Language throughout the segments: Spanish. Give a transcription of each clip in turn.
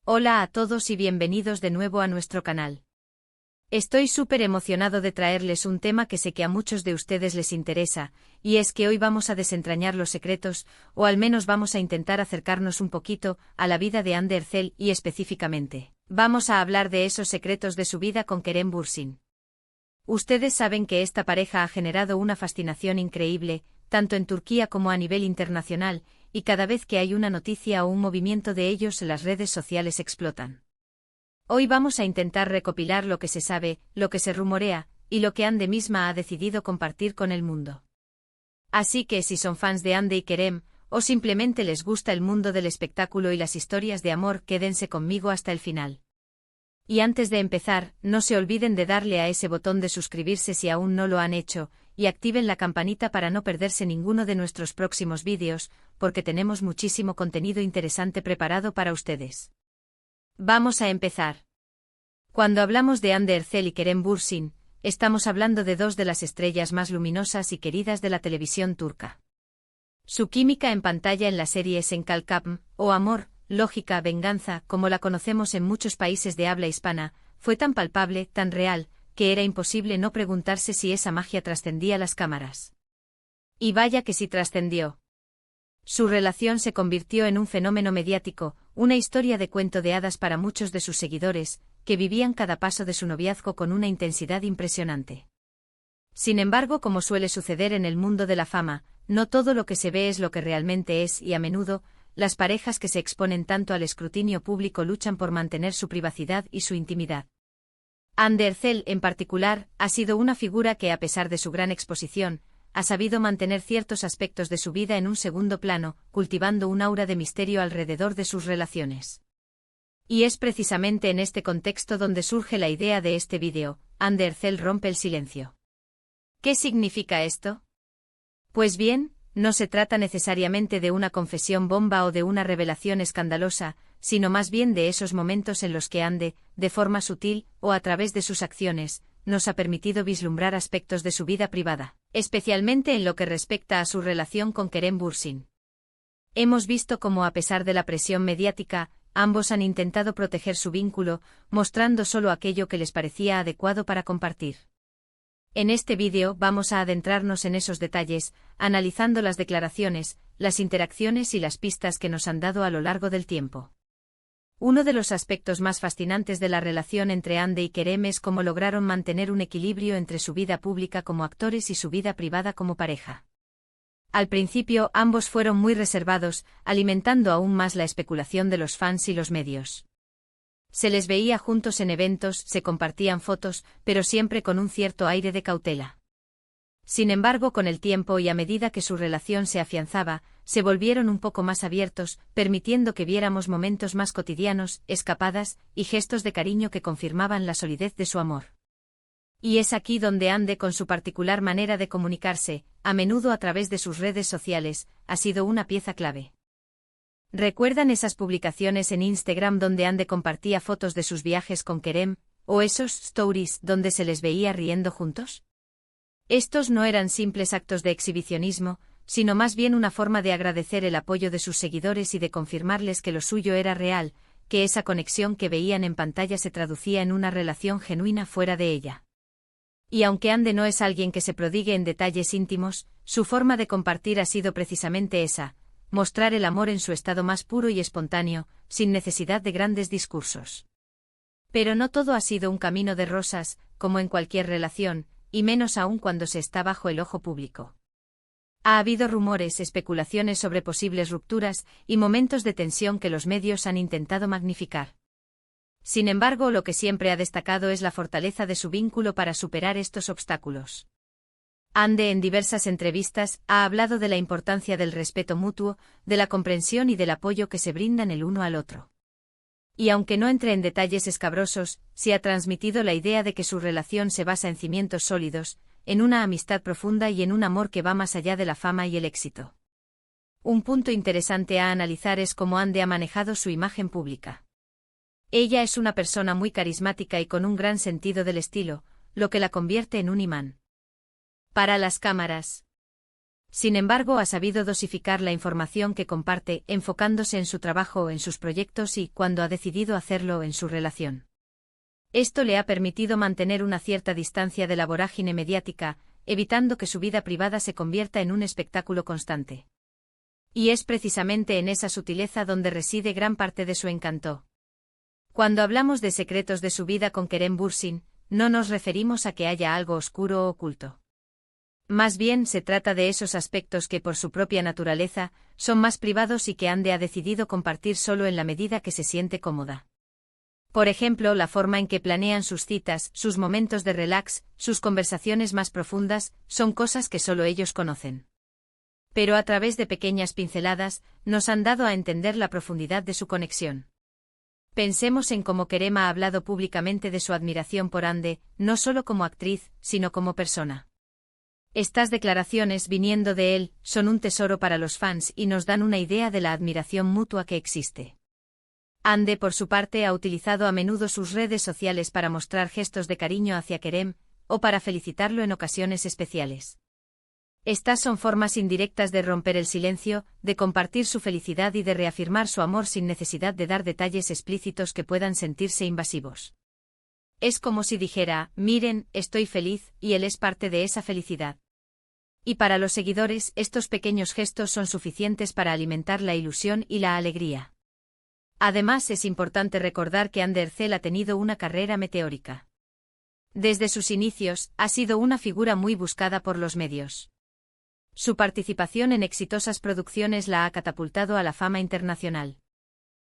Hola a todos y bienvenidos de nuevo a nuestro canal. Estoy súper emocionado de traerles un tema que sé que a muchos de ustedes les interesa, y es que hoy vamos a desentrañar los secretos, o al menos vamos a intentar acercarnos un poquito a la vida de Hande Erçel y específicamente, vamos a hablar de esos secretos de su vida con Kerem Bürsin. Ustedes saben que esta pareja ha generado una fascinación increíble, tanto en Turquía como a nivel internacional, y cada vez que hay una noticia o un movimiento de ellos las redes sociales explotan. Hoy vamos a intentar recopilar lo que se sabe, lo que se rumorea, y lo que Hande misma ha decidido compartir con el mundo. Así que si son fans de Hande y Kerem, o simplemente les gusta el mundo del espectáculo y las historias de amor, quédense conmigo hasta el final. Y antes de empezar, no se olviden de darle a ese botón de suscribirse si aún no lo han hecho, y activen la campanita para no perderse ninguno de nuestros próximos vídeos, porque tenemos muchísimo contenido interesante preparado para ustedes. Vamos a empezar. Cuando hablamos de Hande Erçel y Kerem Bürsin, estamos hablando de dos de las estrellas más luminosas y queridas de la televisión turca. Su química en pantalla en la serie Senkal Kapm, o Amor, Lógica, Venganza, como la conocemos en muchos países de habla hispana, fue tan palpable, tan real, que era imposible no preguntarse si esa magia trascendía las cámaras. Y vaya que sí trascendió. Su relación se convirtió en un fenómeno mediático, una historia de cuento de hadas para muchos de sus seguidores, que vivían cada paso de su noviazgo con una intensidad impresionante. Sin embargo, como suele suceder en el mundo de la fama, no todo lo que se ve es lo que realmente es y a menudo, las parejas que se exponen tanto al escrutinio público luchan por mantener su privacidad y su intimidad. Hande Erçel, en particular, ha sido una figura que, a pesar de su gran exposición, ha sabido mantener ciertos aspectos de su vida en un segundo plano, cultivando un aura de misterio alrededor de sus relaciones. Y es precisamente en este contexto donde surge la idea de este vídeo. Hande Erçel rompe el silencio. ¿Qué significa esto? Pues bien, no se trata necesariamente de una confesión bomba o de una revelación escandalosa, sino más bien de esos momentos en los que Hande, de forma sutil, o a través de sus acciones, nos ha permitido vislumbrar aspectos de su vida privada, especialmente en lo que respecta a su relación con Kerem Bürsin. Hemos visto cómo, a pesar de la presión mediática, ambos han intentado proteger su vínculo, mostrando solo aquello que les parecía adecuado para compartir. En este vídeo vamos a adentrarnos en esos detalles, analizando las declaraciones, las interacciones y las pistas que nos han dado a lo largo del tiempo. Uno de los aspectos más fascinantes de la relación entre Hande y Kerem es cómo lograron mantener un equilibrio entre su vida pública como actores y su vida privada como pareja. Al principio ambos fueron muy reservados, alimentando aún más la especulación de los fans y los medios. Se les veía juntos en eventos, se compartían fotos, pero siempre con un cierto aire de cautela. Sin embargo, con el tiempo y a medida que su relación se afianzaba, se volvieron un poco más abiertos, permitiendo que viéramos momentos más cotidianos, escapadas, y gestos de cariño que confirmaban la solidez de su amor. Y es aquí donde Hande, con su particular manera de comunicarse, a menudo a través de sus redes sociales, ha sido una pieza clave. ¿Recuerdan esas publicaciones en Instagram donde Hande compartía fotos de sus viajes con Kerem, o esos stories donde se les veía riendo juntos? Estos no eran simples actos de exhibicionismo, sino más bien una forma de agradecer el apoyo de sus seguidores y de confirmarles que lo suyo era real, que esa conexión que veían en pantalla se traducía en una relación genuina fuera de ella. Y aunque Hande no es alguien que se prodigue en detalles íntimos, su forma de compartir ha sido precisamente esa: mostrar el amor en su estado más puro y espontáneo, sin necesidad de grandes discursos. Pero no todo ha sido un camino de rosas, como en cualquier relación, y menos aún cuando se está bajo el ojo público. Ha habido rumores, especulaciones sobre posibles rupturas, y momentos de tensión que los medios han intentado magnificar. Sin embargo, lo que siempre ha destacado es la fortaleza de su vínculo para superar estos obstáculos. Hande, en diversas entrevistas, ha hablado de la importancia del respeto mutuo, de la comprensión y del apoyo que se brindan el uno al otro. Y aunque no entre en detalles escabrosos, sí ha transmitido la idea de que su relación se basa en cimientos sólidos, en una amistad profunda y en un amor que va más allá de la fama y el éxito. Un punto interesante a analizar es cómo Hande ha manejado su imagen pública. Ella es una persona muy carismática y con un gran sentido del estilo, lo que la convierte en un imán para las cámaras. Sin embargo, ha sabido dosificar la información que comparte, enfocándose en su trabajo o en sus proyectos y, cuando ha decidido hacerlo, en su relación. Esto le ha permitido mantener una cierta distancia de la vorágine mediática, evitando que su vida privada se convierta en un espectáculo constante. Y es precisamente en esa sutileza donde reside gran parte de su encanto. Cuando hablamos de secretos de su vida con Kerem Bürsin, no nos referimos a que haya algo oscuro o oculto. Más bien se trata de esos aspectos que por su propia naturaleza, son más privados y que Hande ha decidido compartir solo en la medida que se siente cómoda. Por ejemplo, la forma en que planean sus citas, sus momentos de relax, sus conversaciones más profundas, son cosas que solo ellos conocen. Pero a través de pequeñas pinceladas, nos han dado a entender la profundidad de su conexión. Pensemos en cómo Kerem ha hablado públicamente de su admiración por Hande, no solo como actriz, sino como persona. Estas declaraciones, viniendo de él, son un tesoro para los fans y nos dan una idea de la admiración mutua que existe. Hande, por su parte, ha utilizado a menudo sus redes sociales para mostrar gestos de cariño hacia Kerem, o para felicitarlo en ocasiones especiales. Estas son formas indirectas de romper el silencio, de compartir su felicidad y de reafirmar su amor sin necesidad de dar detalles explícitos que puedan sentirse invasivos. Es como si dijera, miren, estoy feliz, y él es parte de esa felicidad. Y para los seguidores, estos pequeños gestos son suficientes para alimentar la ilusión y la alegría. Además, es importante recordar que Hande Erçel ha tenido una carrera meteórica. Desde sus inicios, ha sido una figura muy buscada por los medios. Su participación en exitosas producciones la ha catapultado a la fama internacional.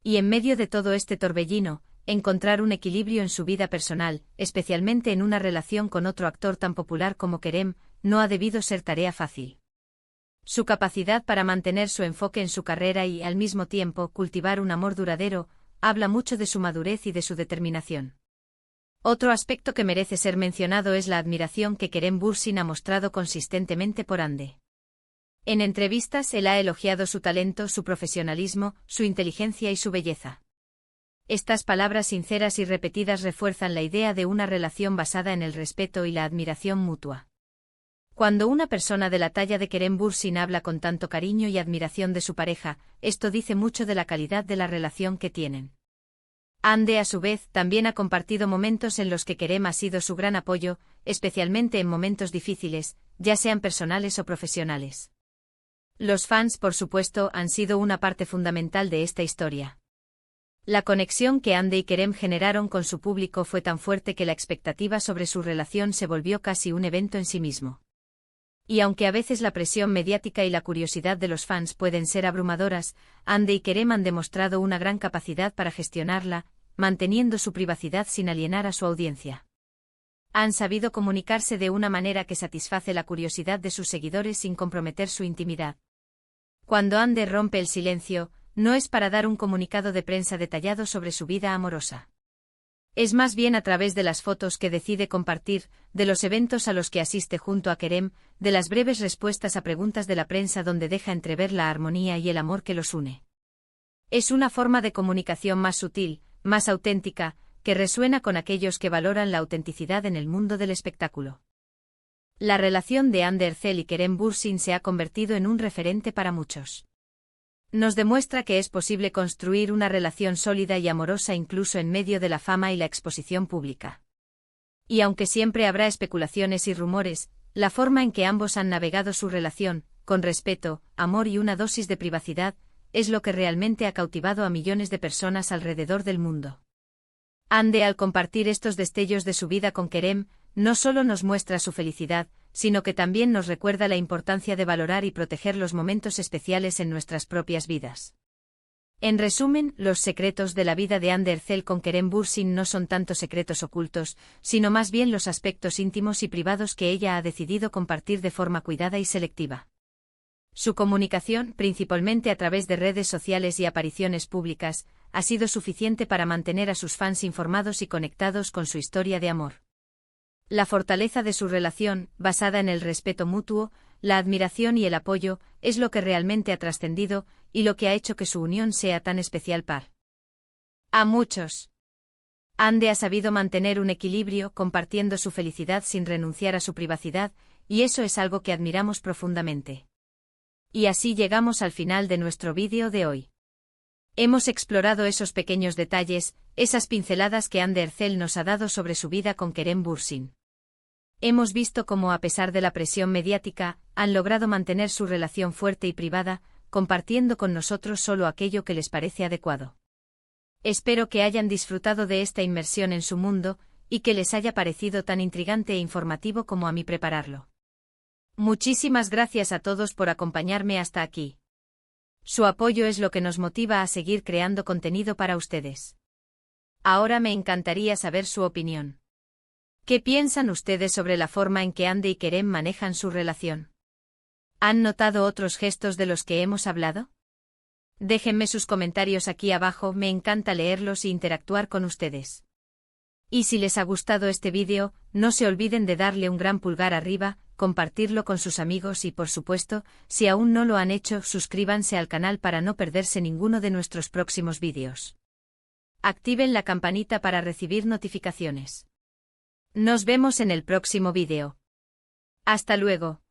Y en medio de todo este torbellino, encontrar un equilibrio en su vida personal, especialmente en una relación con otro actor tan popular como Kerem, no ha debido ser tarea fácil. Su capacidad para mantener su enfoque en su carrera y, al mismo tiempo, cultivar un amor duradero, habla mucho de su madurez y de su determinación. Otro aspecto que merece ser mencionado es la admiración que Kerem Bürsin ha mostrado consistentemente por Hande. En entrevistas él ha elogiado su talento, su profesionalismo, su inteligencia y su belleza. Estas palabras sinceras y repetidas refuerzan la idea de una relación basada en el respeto y la admiración mutua. Cuando una persona de la talla de Kerem Bürsin habla con tanto cariño y admiración de su pareja, esto dice mucho de la calidad de la relación que tienen. Hande, a su vez, también ha compartido momentos en los que Kerem ha sido su gran apoyo, especialmente en momentos difíciles, ya sean personales o profesionales. Los fans, por supuesto, han sido una parte fundamental de esta historia. La conexión que Hande y Kerem generaron con su público fue tan fuerte que la expectativa sobre su relación se volvió casi un evento en sí mismo. Y aunque a veces la presión mediática y la curiosidad de los fans pueden ser abrumadoras, Hande y Kerem han demostrado una gran capacidad para gestionarla, manteniendo su privacidad sin alienar a su audiencia. Han sabido comunicarse de una manera que satisface la curiosidad de sus seguidores sin comprometer su intimidad. Cuando Hande rompe el silencio, no es para dar un comunicado de prensa detallado sobre su vida amorosa. Es más bien a través de las fotos que decide compartir, de los eventos a los que asiste junto a Kerem, de las breves respuestas a preguntas de la prensa donde deja entrever la armonía y el amor que los une. Es una forma de comunicación más sutil, más auténtica, que resuena con aquellos que valoran la autenticidad en el mundo del espectáculo. La relación de Hande Erçel y Kerem Bürsin se ha convertido en un referente para muchos. Nos demuestra que es posible construir una relación sólida y amorosa incluso en medio de la fama y la exposición pública. Y aunque siempre habrá especulaciones y rumores, la forma en que ambos han navegado su relación, con respeto, amor y una dosis de privacidad, es lo que realmente ha cautivado a millones de personas alrededor del mundo. Hande, al compartir estos destellos de su vida con Kerem, no solo nos muestra su felicidad, sino que también nos recuerda la importancia de valorar y proteger los momentos especiales en nuestras propias vidas. En resumen, los secretos de la vida de Hande Erçel con Kerem Bürsin no son tanto secretos ocultos, sino más bien los aspectos íntimos y privados que ella ha decidido compartir de forma cuidada y selectiva. Su comunicación, principalmente a través de redes sociales y apariciones públicas, ha sido suficiente para mantener a sus fans informados y conectados con su historia de amor. La fortaleza de su relación, basada en el respeto mutuo, la admiración y el apoyo, es lo que realmente ha trascendido, y lo que ha hecho que su unión sea tan especial para a muchos. Hande ha sabido mantener un equilibrio, compartiendo su felicidad sin renunciar a su privacidad, y eso es algo que admiramos profundamente. Y así llegamos al final de nuestro vídeo de hoy. Hemos explorado esos pequeños detalles, esas pinceladas que Anne Ercel nos ha dado sobre su vida con Kerem Bürsin. Hemos visto cómo, a pesar de la presión mediática, han logrado mantener su relación fuerte y privada, compartiendo con nosotros solo aquello que les parece adecuado. Espero que hayan disfrutado de esta inmersión en su mundo, y que les haya parecido tan intrigante e informativo como a mí prepararlo. Muchísimas gracias a todos por acompañarme hasta aquí. Su apoyo es lo que nos motiva a seguir creando contenido para ustedes. Ahora me encantaría saber su opinión. ¿Qué piensan ustedes sobre la forma en que Hande y Kerem manejan su relación? ¿Han notado otros gestos de los que hemos hablado? Déjenme sus comentarios aquí abajo, me encanta leerlos e interactuar con ustedes. Y si les ha gustado este vídeo, no se olviden de darle un gran pulgar arriba, compartirlo con sus amigos y por supuesto, si aún no lo han hecho, suscríbanse al canal para no perderse ninguno de nuestros próximos vídeos. Activen la campanita para recibir notificaciones. Nos vemos en el próximo vídeo. Hasta luego.